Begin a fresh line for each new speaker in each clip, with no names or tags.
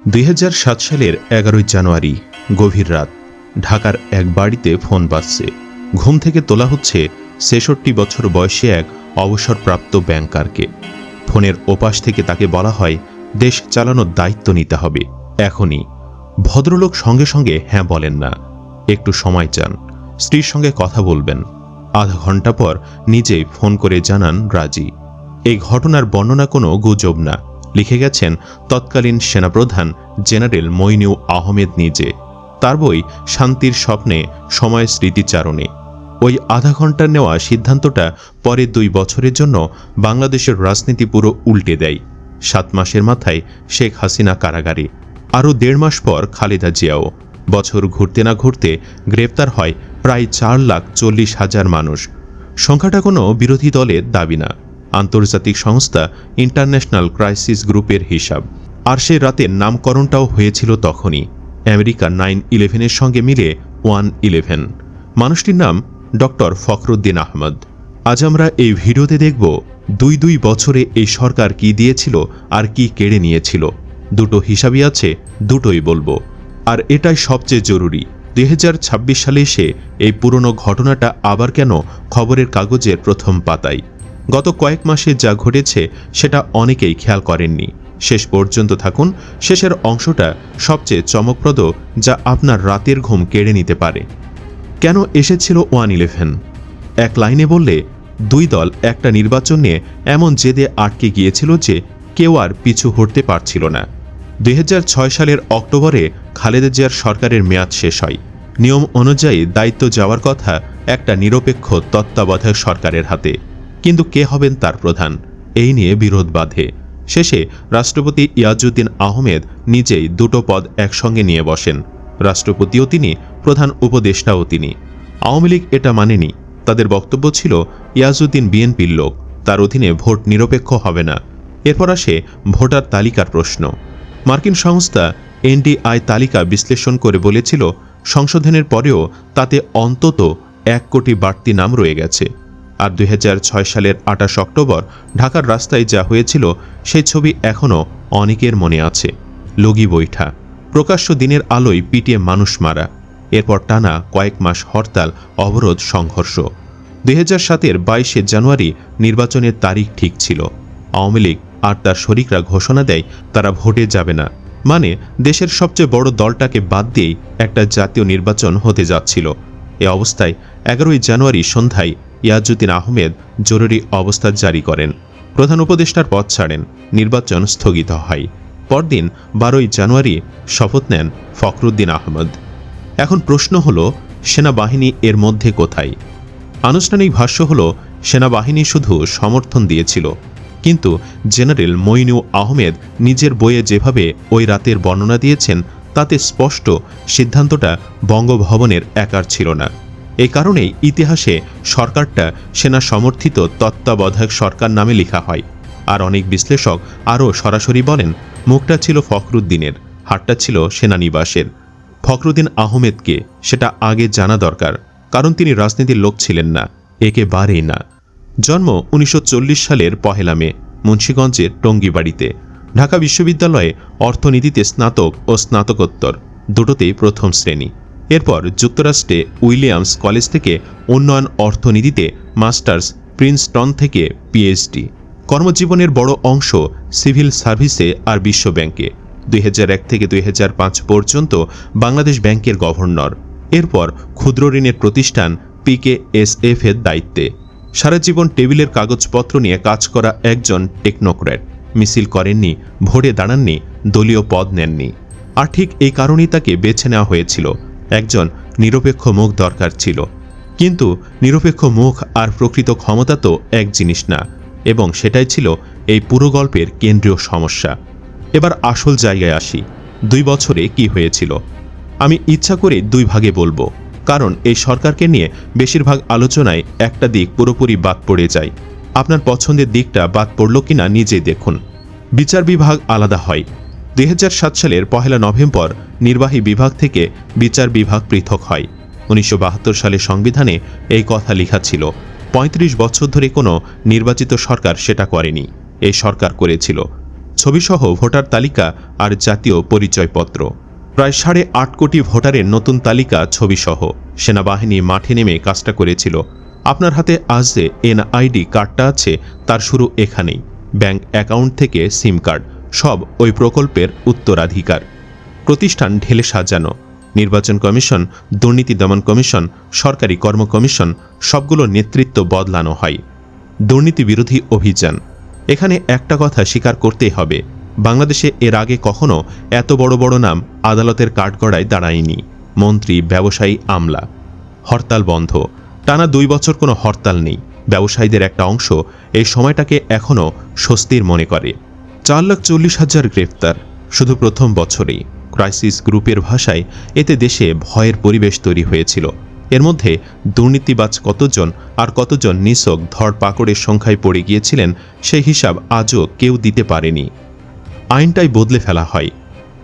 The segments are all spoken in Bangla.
২০০৭ সালের ১১ জানুয়ারি গভীর রাত, ঢাকার এক বাড়িতে ফোন বাজছে। ঘুম থেকে তোলা হচ্ছে ৬৬ বছর বয়সী এক অবসরপ্রাপ্ত ব্যাংকারকে। ফোনের ওপাশ থেকে তাকে বলা হয়, দেশ চালানোর দায়িত্ব নিতে হবে এখনই। ভদ্রলোক সঙ্গে সঙ্গে হ্যাঁ বলেন না, একটু সময় চান, স্ত্রীর সঙ্গে কথা বলবেন। আধা ঘন্টা পর নিজেই ফোন করে জানান রাজি। এই ঘটনার বর্ণনা কোনো গুজব না, লিখে গেছেন তৎকালীন সেনাপ্রধান জেনারেল মইনুল আহমেদ নিজে। তার বই শান্তির স্বপ্নে, সময় স্মৃতিচারণে। ওই আধা ঘন্টার নেওয়া সিদ্ধান্তটা পরে ২ বছরের জন্য বাংলাদেশের রাজনীতি পুরো উল্টে দেয়। ৭ মাসের মাথায় শেখ হাসিনা কারাগারে, আরও ১.৫ মাস পর খালেদা জিয়াও। বছর ঘুরতে না ঘুরতে গ্রেপ্তার হয় প্রায় ৪,৪০,০০০ মানুষ। সংখ্যাটা কোনো বিরোধী দলের দাবি না, আন্তর্জাতিক সংস্থা ইন্টারন্যাশনাল ক্রাইসিস গ্রুপের হিসাব। আর সে রাতের নামকরণটাও হয়েছিল তখনই, আমেরিকা 9/11-এর সঙ্গে মিলে 1/11। মানুষটির নাম ডক্টর ফখরুদ্দিন আহমদ। আজ আমরা এই ভিডিওতে দেখব ২ বছরে এই সরকার কি দিয়েছিল আর কি কেড়ে নিয়েছিল। দুটো হিসাবই আছে, দুটোই বলবো। আর এটাই সবচেয়ে জরুরি, ২০২৬ সালে এসে এই পুরনো ঘটনাটা আবার কেন খবরের কাগজের প্রথম পাতায়। গত কয়েক মাসে যা ঘটেছে সেটা অনেকেই খেয়াল করেননি। শেষ পর্যন্ত থাকুন, শেষের অংশটা সবচেয়ে চমকপ্রদ, যা আপনার রাতের ঘুম কেড়ে নিতে পারে। কেন এসেছিল 1/11? এক লাইনে বললে, ২ দল একটা নির্বাচন নিয়ে এমন জেদে আটকে গিয়েছিল যে কেউ আর পিছু হটতে পারছিল না। ২০০৬ সালের অক্টোবরে খালেদা জিয়ার সরকারের মেয়াদ শেষ হয়। নিয়ম অনুযায়ী দায়িত্ব যাওয়ার কথা একটা নিরপেক্ষ তত্ত্বাবধায়ক সরকারের হাতে, কিন্তু কে হবেন তার প্রধান, এই নিয়ে বিরোধ বাধে। শেষে রাষ্ট্রপতি ইয়াজউদ্দিন আহমেদ নিজেই দুটো পদ একসঙ্গে নিয়ে বসেন। রাষ্ট্রপতিও তিনি, প্রধান উপদেষ্টাও তিনি। আওয়ামী লীগ এটা মানেনি। তাদের বক্তব্য ছিল ইয়াজউদ্দিন বিএনপির লোক, তার অধীনে ভোট নিরপেক্ষ হবে না। এরপর আসে ভোটার তালিকার প্রশ্ন। মার্কিন সংস্থা এনডিআই তালিকা বিশ্লেষণ করে বলেছিল, সংশোধনের পরেও তাতে অন্তত ১ কোটি বাড়তি নাম রয়ে গেছে। আর ২০০৬ সালের ২৮ অক্টোবর ঢাকার রাস্তায় যা হয়েছিল সেই ছবি এখনও অনেকের মনে আছে। লগি বৈঠা, প্রকাশ্য দিনের আলোয় পিটিয়ে মানুষ মারা, এরপর টানা কয়েক মাস হরতাল, অবরোধ, সংঘর্ষ। ২০০৭-এর ২২শে জানুয়ারি নির্বাচনের তারিখ ঠিক ছিল। আওয়ামী লীগ আর তার শরিকরা ঘোষণা দেয় তারা ভোটে যাবে না, মানে দেশের সবচেয়ে বড় দলটাকে বাদ দিয়েই একটা জাতীয় নির্বাচন হতে যাচ্ছিল। এ অবস্থায় ১১ জানুয়ারি সন্ধ্যায় ইয়াজউদ্দিন আহমেদ জরুরি অবস্থা জারি করেন, প্রধান উপদেষ্টার পদ ছাড়েন, নির্বাচন স্থগিত হয়। পরদিন ১২ জানুয়ারি শপথ নেন ফখরুদ্দিন আহমদ। এখন প্রশ্ন হলো, সেনাবাহিনী এর মধ্যে কোথায়? আনুষ্ঠানিক ভাষ্য হলো, সেনাবাহিনী শুধু সমর্থন দিয়েছিল, কিন্তু জেনারেল মইনুল আহমেদ নিজের বইয়ে যেভাবে ওই রাতের বর্ণনা দিয়েছেন তাতে স্পষ্ট সিদ্ধান্তটা বঙ্গভবনের একার ছিল না। এই কারণেই ইতিহাসে সরকারটা সেনা সমর্থিত তত্ত্বাবধায়ক সরকার নামে লেখা হয়। আর অনেক বিশ্লেষক আরও সরাসরি বলেন, মুখটা ছিল ফখরুদ্দিনের, হাতটা ছিল সেনানিবাসের। ফখরুদ্দিন আহমেদকে সেটা আগে জানা দরকার, কারণ তিনি রাজনীতির লোক ছিলেন না, একেবারেই না। জন্ম ১৯৪০ সালের ১ মে মুন্সিগঞ্জের টঙ্গিবাড়িতে। ঢাকা বিশ্ববিদ্যালয়ে অর্থনীতিতে স্নাতক ও স্নাতকোত্তর দুটোতেই প্রথম শ্রেণী। এরপর যুক্তরাষ্ট্রে উইলিয়ামস কলেজ থেকে উন্নয়ন অর্থনীতিতে মাস্টার্স, প্রিন্সটন থেকে পিএইচডি। কর্মজীবনের বড় অংশ সিভিল সার্ভিসে আর বিশ্বব্যাংকে। ২০০১ থেকে ২০০৫ পর্যন্ত বাংলাদেশ ব্যাংকের গভর্নর। এরপর ক্ষুদ্র ঋণের প্রতিষ্ঠান পিকেএসএফ এর দায়িত্বে। সারা জীবন টেবিলের কাগজপত্র নিয়ে কাজ করা একজন টেকনোক্র্যাট। মিছিল করেননি, ভোটে দাঁড়াননি, দলীয় পদ নেননি। আর ঠিক এই কারণেই তাকে বেছে নেওয়া হয়েছিল। একজন নিরপেক্ষ মুখ দরকার ছিল, কিন্তু নিরপেক্ষ মুখ আর প্রকৃত ক্ষমতা তো এক জিনিস না, এবং সেটাই ছিল এই পুরো গল্পের কেন্দ্রীয় সমস্যা। এবার আসল জায়গায় আসি, ২ বছরে কি হয়েছিল। আমি ইচ্ছা করে ২ ভাগে বলবো, কারণ এই সরকারকে নিয়ে বেশিরভাগ আলোচনায় একটা দিক পুরোপুরি বাদ পড়ে যায়। আপনার পছন্দের দিকটা বাদ পড়ল কিনা নিজেই দেখুন। বিচার বিভাগ আলাদা হয়। ২০০৭ সালের ১ নভেম্বর নির্বাহী বিভাগ থেকে বিচার বিভাগ পৃথক হয়। ১৯৭২ সালের সংবিধানে এই কথা লেখা ছিল। ৩৫ বছর ধরে কোনো নির্বাচিত সরকার সেটা করেনি, এই সরকার করেছিল। ছবিসহ ভোটার তালিকা আর জাতীয় পরিচয়পত্র। প্রায় 8.5 কোটি ভোটারের নতুন তালিকা ছবিসহ। সেনাবাহিনী মাঠে নেমে কাজটা করেছিল। আপনার হাতে আজ যে এনআইডি কার্ডটা আছে তার শুরু এখানেই। ব্যাংক অ্যাকাউন্ট থেকে সিম কার্ড, সব ওই প্রকল্পের উত্তরাধিকার। প্রতিষ্ঠান ঢেলে সাজানো, নির্বাচন কমিশন, দুর্নীতি দমন কমিশন, সরকারি কর্ম কমিশন, সবগুলো নেতৃত্ব বদলানো হয়। দুর্নীতি বিরোধী অভিযান। এখানে একটা কথা স্বীকার করতেই হবে, বাংলাদেশে এর আগে কখনো এত বড় বড় নাম আদালতের কাঠগড়ায় দাঁড়ায়নি। মন্ত্রী, ব্যবসায়ী, আমলা। হরতাল বন্ধ। টানা 2 বছর কোনো হরতাল নেই। ব্যবসায়ীদের একটা অংশ এই সময়টাকে এখনও স্বস্তির মনে করে। 4,40,000 গ্রেফতার শুধু প্রথম বছরেই। ক্রাইসিস গ্রুপের ভাষায় এতে দেশে ভয়ের পরিবেশ তৈরি হয়েছিল। এর মধ্যে দুর্নীতিবাজ কতজন আর কতজন নিছক ধরপাকড়ের সংখ্যায় পড়ে গিয়েছিলেন সেই হিসাব আজও কেউ দিতে পারেনি। আইনটাই বদলে ফেলা হয়।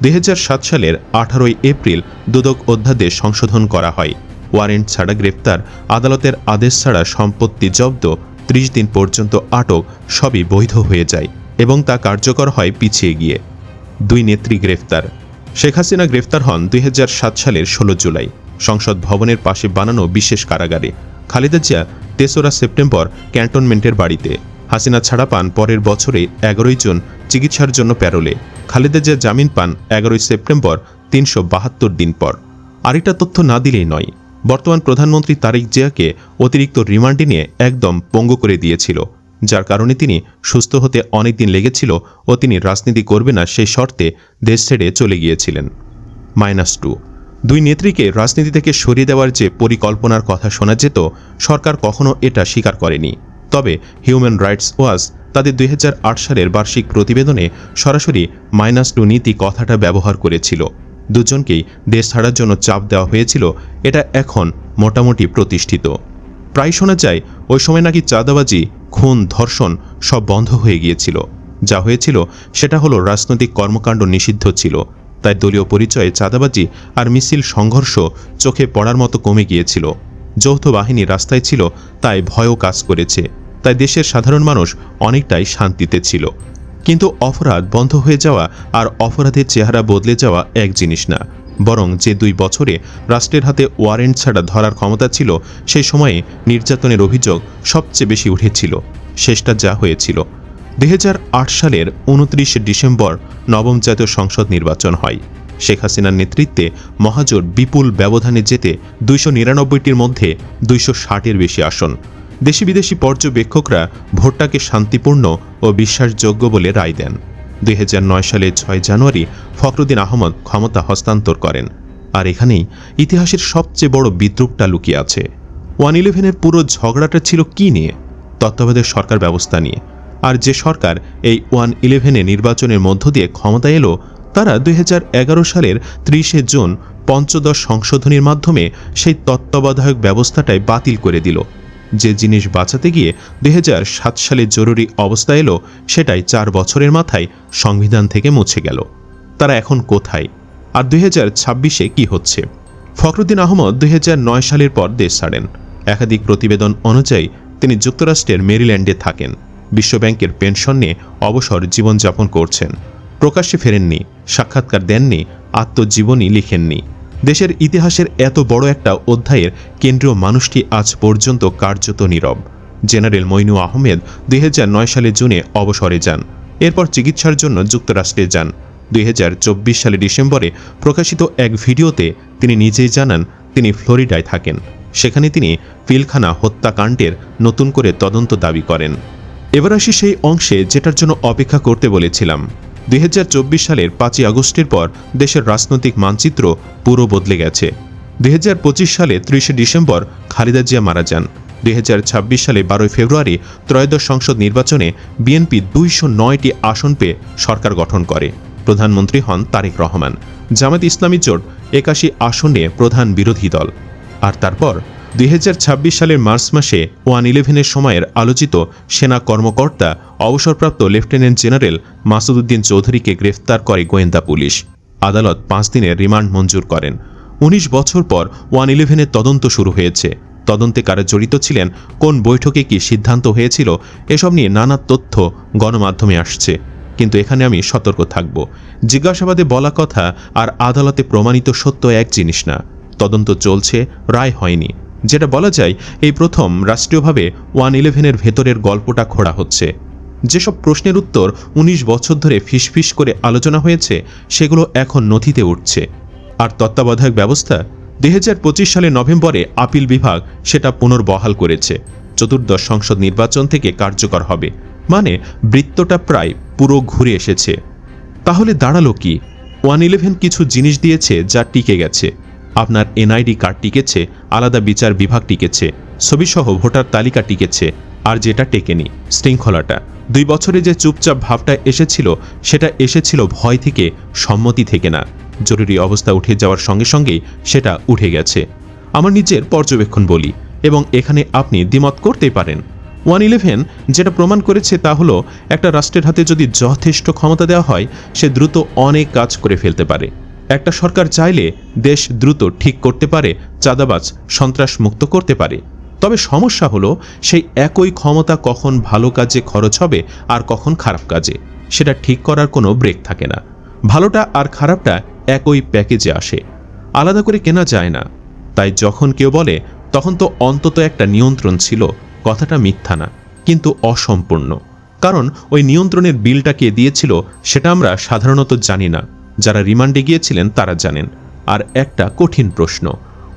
2007 সালের 18 এপ্রিল দুদক অধ্যাদেশ সংশোধন করা হয়। ওয়ারেন্ট ছাড়া গ্রেফতার, আদালতের আদেশ ছাড়া সম্পত্তি জব্দ, 30 দিন পর্যন্ত আটক সবই বৈধ হয়ে যায় এবং তা কার্যকর হয় পিছিয়ে গিয়ে। 2 নেত্রী গ্রেফতার। শেখ হাসিনা গ্রেফতার হন 2007 সালের 16 জুলাই সংসদ ভবনের পাশে বানানো বিশেষ কারাগারে। খালেদা জিয়া 3রা সেপ্টেম্বর ক্যান্টনমেন্টের বাড়িতে। হাসিনা ছাড়া পান পরের বছরে 11 জুন চিকিৎসার জন্য প্যারোলে। খালেদা জিয়া জামিন পান 11 সেপ্টেম্বর 372 দিন পর। আরেকটা তথ্য না দিলেই নয়, বর্তমান প্রধানমন্ত্রী তারেক জিয়াকে অতিরিক্ত রিমান্ডে নিয়ে একদম পঙ্গু করে দিয়েছিল, যার কারণে তিনি সুস্থ হতে অনেকদিন লেগেছিল ও তিনি রাজনীতি করবে না সেই শর্তে দেশ ছেড়ে চলে গিয়েছিলেন। -2। 2 নেত্রীকে রাজনীতি থেকে সরিয়ে দেওয়ার যে পরিকল্পনার কথা শোনা যেত, সরকার কখনো এটা স্বীকার করেনি। তবে হিউম্যান রাইটস ওয়াচ তাদের 2008 সালের বার্ষিক প্রতিবেদনে সরাসরি -2 নীতি কথাটা ব্যবহার করেছিল। দুজনকেই দেশ ছাড়ার জন্য চাপ দেওয়া হয়েছিল, এটা এখন মোটামুটি প্রতিষ্ঠিত। প্রায় শোনা যায় ওই সময় নাকি চাঁদাবাজি, খুন, ধর্ষণ সব বন্ধ হয়ে গিয়েছিল। যা হয়েছিল সেটা হলো রাজনৈতিক কর্মকাণ্ড নিষিদ্ধ ছিল, তাই দলীয় পরিচয়ে চাঁদাবাজি আর মিছিল সংঘর্ষ চোখে পড়ার মতো কমে গিয়েছিল। যৌথ বাহিনী রাস্তায় ছিল, তাই ভয়ও কাজ করেছে, তাই দেশের সাধারণ মানুষ অনেকটাই শান্তিতে ছিল। কিন্তু অপরাধ বন্ধ হয়ে যাওয়া আর অপরাধের চেহারা বদলে যাওয়া এক জিনিস না, বরং যে 2 বছরে রাষ্ট্রের হাতে ওয়ারেন্ট ছাড়া ধরার ক্ষমতা ছিল, সেই সময়ে নির্যাতনের অভিযোগ সবচেয়ে বেশি উঠেছিল। শেষটা যা হয়েছিল, 2008 সালের 29 ডিসেম্বর নবম জাতীয় সংসদ নির্বাচন হয়। শেখ হাসিনার নেতৃত্বে মহাজোট বিপুল ব্যবধানে জেতে 299টির মধ্যে 260-এর বেশি আসন। দেশি বিদেশি পর্যবেক্ষকরা ভোটটাকে শান্তিপূর্ণ ও বিশ্বাসযোগ্য বলে রায় দেন। 2009 সালে 6 জানুয়ারি ফখরুদ্দিন আহমদ ক্ষমতা হস্তান্তর করেন। আর এখানেই ইতিহাসের সবচেয়ে বড় বিদ্রূপটা লুকিয়ে আছে। 111-এর পুরো ঝগড়াটা ছিল কি নিয়ে? তত্ত্বাবধায়ক সরকার ব্যবস্থা নিয়ে। আর যে সরকার এই 111-এ নির্বাচনের মধ্য দিয়ে ক্ষমতা এলো, তারা 2011 সালের 30 জুন পঞ্চদশ সংশোধনীর মাধ্যমে সেই তত্ত্বাবধায়ক ব্যবস্থাটাই বাতিল করে দিল। যে জিনিস বাঁচাতে গিয়ে 2007 সালে জরুরি অবস্থা এলো, সেটাই 4 বছরের মাথায় সংবিধান থেকে মুছে গেল। তারা এখন কোথায়? আর 2026-এ কি হচ্ছে? ফখরুদ্দিন আহমদ 2009 সালের পর দেশ ছাড়েন। একাধিক প্রতিবেদন অনুযায়ী তিনি যুক্তরাষ্ট্রের মেরিল্যান্ডে থাকেন। বিশ্বব্যাংকের পেনশন নিয়ে অবসর জীবনযাপন করছেন। প্রকাশ্যে ফেরেননি, সাক্ষাৎকার দেননি, আত্মজীবনী লিখেননি। দেশের ইতিহাসের এত বড় একটা অধ্যায়ের কেন্দ্রীয় মানুষটি আজ পর্যন্ত কার্যত নীরব। জেনারেল মইনু আহমেদ 2009 সালে জুনে অবসরে যান। এরপর চিকিৎসার জন্য যুক্তরাষ্ট্রে যান। 2024 সালে ডিসেম্বরে প্রকাশিত এক ভিডিওতে তিনি নিজেই জানান তিনি ফ্লোরিডায় থাকেন। সেখানে তিনি পিলখানা হত্যাকাণ্ডের নতুন করে তদন্ত দাবি করেন। এবার আসি সেই অংশে যেটার জন্য অপেক্ষা করতে বলেছিলাম। 2024 সালের 5 আগস্টের পর দেশের রাজনৈতিক মানচিত্র পুরো বদলে গেছে। 2025 সালে 30 ডিসেম্বর খালেদা জিয়া মারা যান। 2026 সালে 12 ফেব্রুয়ারি ত্রয়োদশ সংসদ নির্বাচনে বিএনপি 209টি আসন পেয়ে সরকার গঠন করে। প্রধানমন্ত্রী হন তারেক রহমান। জামায়াত ইসলামী জোট 81 আসনে প্রধান বিরোধী দল। আর তারপর 2026 সালের মার্চ মাসে 111-এর সময়ের আলোচিত সেনা কর্মকর্তা অবসরপ্রাপ্ত লেফটেন্যান্ট জেনারেল মাসুদ উদ্দিন চৌধুরীকে গ্রেফতার করে গোয়েন্দা পুলিশ। আদালত 5 দিনের রিমান্ড মঞ্জুর করেন। 19 বছর পর 111-এর তদন্ত শুরু হয়েছে। তদন্তে কারা জড়িত ছিলেন, কোন বৈঠকে কি সিদ্ধান্ত হয়েছিল, এসব নিয়ে নানা তথ্য গণমাধ্যমে আসছে। কিন্তু এখানে আমি সতর্ক থাকব। জিজ্ঞাসাবাদে বলা কথা আর আদালতে প্রমাণিত সত্য এক জিনিস না। তদন্ত চলছে, রায় হয়নি। যেটা বলা যায়, এই প্রথম রাষ্ট্রীয়ভাবে 111-এর ভেতরের গল্পটা খোঁড়া হচ্ছে। যেসব প্রশ্নের উত্তর 19 বছর ধরে ফিসফিস করে আলোচনা হয়েছে, সেগুলো এখন নথিতে উঠছে। আর তত্ত্বাবধায়ক ব্যবস্থা 2025 সালে নভেম্বরে আপিল বিভাগ সেটা পুনর্বহাল করেছে। চতুর্দশ সংসদ নির্বাচন থেকে কার্যকর হবে, মানে বৃত্তটা প্রায় পুরো ঘুরে এসেছে। তাহলে দাঁড়ালো কি? 111 কিছু জিনিস দিয়েছে যা টিকে গেছে। আপনার এনআইডি কার্ড টিকেছে, আলাদা বিচার বিভাগ টিকেছে, ছবিসহ ভোটার তালিকা টিকেছে। আর যেটা টেকেনি, শৃঙ্খলাটা। 2 বছরে যে চুপচাপ ভাবটা এসেছিল, সেটা এসেছিল ভয় থেকে, সম্মতি থেকে না। জরুরি অবস্থা উঠে যাওয়ার সঙ্গে সঙ্গেই সেটা উঠে গেছে। আমার নিজের পর্যবেক্ষণ বলি, এবং এখানে আপনি দ্বিমত করতেই পারেন। 111 যেটা প্রমাণ করেছে তা হলো, একটা রাষ্ট্রের হাতে যদি যথেষ্ট ক্ষমতা দেওয়া হয়, সে দ্রুত অনেক কাজ করে ফেলতে পারে। একটা সরকার চাইলে দেশ দ্রুত ঠিক করতে পারে, চাঁদাবাজ সন্ত্রাস মুক্ত করতে পারে। তবে সমস্যা হলো, সেই একই ক্ষমতা কখন ভালো কাজে খরচ হবে আর কখন খারাপ কাজে, সেটা ঠিক করার কোনো ব্রেক থাকে না। ভালোটা আর খারাপটা একই প্যাকেজে আসে, আলাদা করে কেনা যায় না। তাই যখন কেউ বলে তখন তো অন্তত একটা নিয়ন্ত্রণ ছিল, কথাটা মিথ্যা না, কিন্তু অসম্পূর্ণ। কারণ ওই নিয়ন্ত্রণের বিলটা কে দিয়েছিল সেটা আমরা সাধারণত জানি না। যারা রিমান্ডে গিয়েছিলেন তারা জানেন। আর একটা কঠিন প্রশ্ন,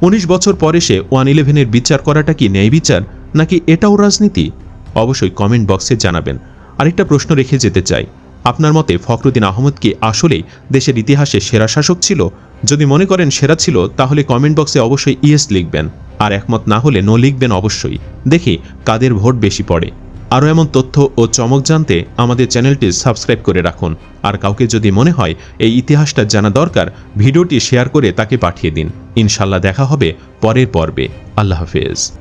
19 বছর পরে সে 111-এর বিচার করাটা কি ন্যায় বিচার, নাকি এটাও রাজনীতি? অবশ্যই কমেন্ট বক্সে জানাবেন। আরেকটা প্রশ্ন রেখে যেতে চাই, আপনার মতে ফখরুদ্দিন আহমদ কি আসলেই দেশের ইতিহাসে সেরা শাসক ছিল? যদি মনে করেন সেরা ছিল, তাহলে কমেন্ট বক্সে অবশ্যই ইয়েস লিখবেন, আর একমত না হলে নো লিখবেন অবশ্যই। দেখি কাদের ভোট বেশি পড়ে। আরও এমন তথ্য ও চমক জানতে আমাদের চ্যানেলটি সাবস্ক্রাইব করে রাখুন। আর কাউকে যদি মনে হয় এই ইতিহাসটা জানা দরকার, ভিডিওটি শেয়ার করে তাকে পাঠিয়ে দিন। ইনশাল্লাহ দেখা হবে পরের পর্বে। আল্লাহ হাফেজ।